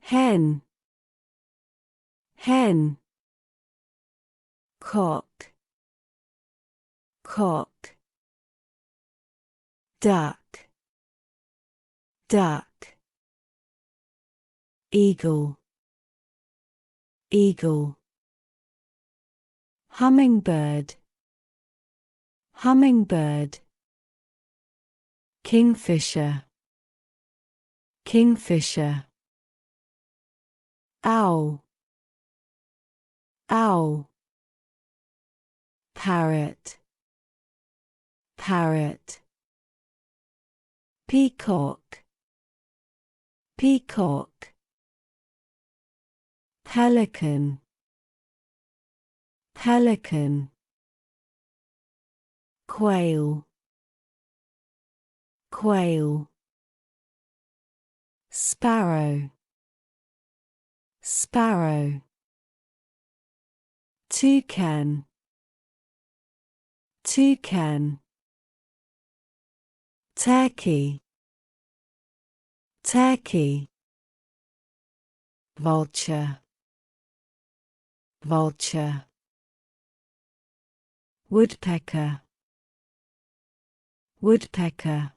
hen, hen. Cock, cock. Duck, duck. Eagle, eagle. Hummingbird, hummingbird. Kingfisher, kingfisher. Owl, owl. Parrot, parrot. Peacock, peacock. Pelican, pelican. Quail, quail. Sparrow, sparrow. Toucan, toucan. Turkey, turkey. Vulture, vulture. Woodpecker, woodpecker.